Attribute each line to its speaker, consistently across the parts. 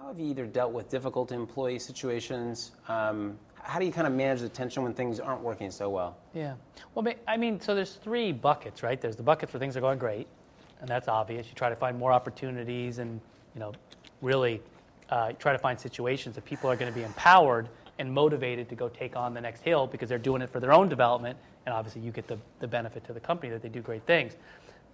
Speaker 1: how have you either dealt with difficult employee situations? How do you kind of manage the tension when things aren't working so well?
Speaker 2: Yeah. Well, I mean, so there's three buckets, right? There's the buckets where things are going great, and that's obvious. You try to find more opportunities and, really try to find situations that people are going to be empowered and motivated to go take on the next hill because they're doing it for their own development, and obviously you get the benefit to the company that they do great things.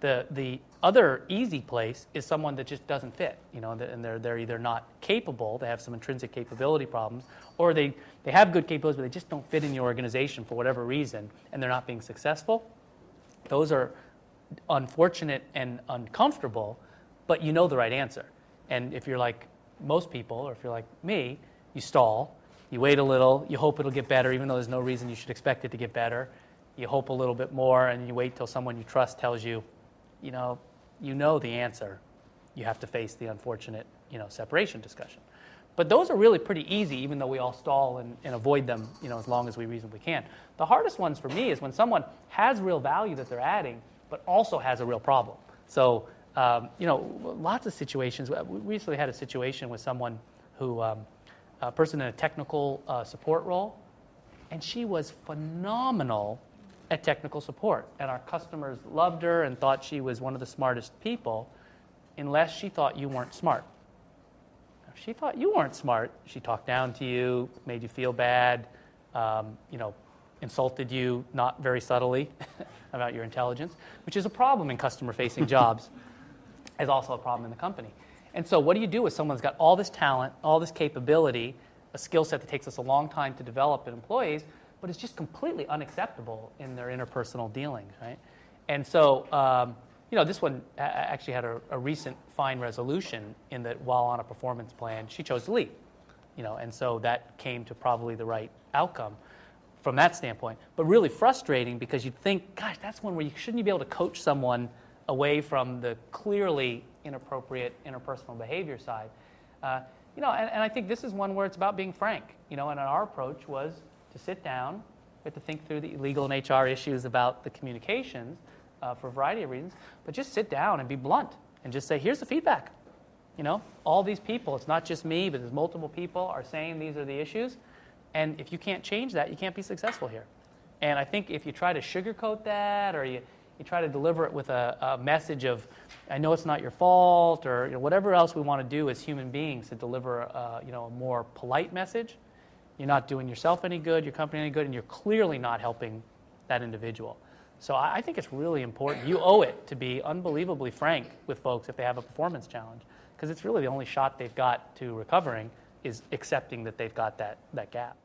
Speaker 2: The other easy place is someone that just doesn't fit, and they're either not capable, they have some intrinsic capability problems, or they have good capabilities, but they just don't fit in the organization for whatever reason, and they're not being successful. Those are unfortunate and uncomfortable, but you know the right answer. And if you're like most people, or if you're like me, you stall, you wait a little, you hope it'll get better, even though there's no reason you should expect it to get better. You hope a little bit more, and you wait till someone you trust tells you, you know the answer. You have to face the unfortunate, separation discussion. But those are really pretty easy, even though we all stall and avoid them, as long as we reasonably can. The hardest ones for me is when someone has real value that they're adding, but also has a real problem. So, lots of situations. We recently had a situation with someone who, a person in a technical support role, and she was phenomenal at technical support, and our customers loved her and thought she was one of the smartest people, unless she thought you weren't smart. If she thought you weren't smart, she talked down to you, made you feel bad, insulted you, not very subtly, about your intelligence, which is a problem in customer-facing jobs, is also a problem in the company. And so what do you do if someone's got all this talent, all this capability, a skill set that takes us a long time to develop in employees, but it's just completely unacceptable in their interpersonal dealings, right? And so, this one actually had a recent fine resolution in that while on a performance plan, she chose to leave, and so that came to probably the right outcome from that standpoint. But really frustrating because you'd think, gosh, that's one where you shouldn't you be able to coach someone away from the clearly inappropriate interpersonal behavior side. And I think this is one where it's about being frank, and our approach was to sit down, we have to think through the legal and HR issues about the communications for a variety of reasons, but just sit down and be blunt and just say, here's the feedback. All these people, it's not just me, but there's multiple people are saying these are the issues, and if you can't change that, you can't be successful here. And I think if you try to sugarcoat that, or you try to deliver it with a message of, I know it's not your fault, or whatever else we want to do as human beings to deliver a more polite message, you're not doing yourself any good, your company any good, and you're clearly not helping that individual. So I think it's really important. You owe it to be unbelievably frank with folks if they have a performance challenge, because it's really the only shot they've got to recovering is accepting that they've got that gap.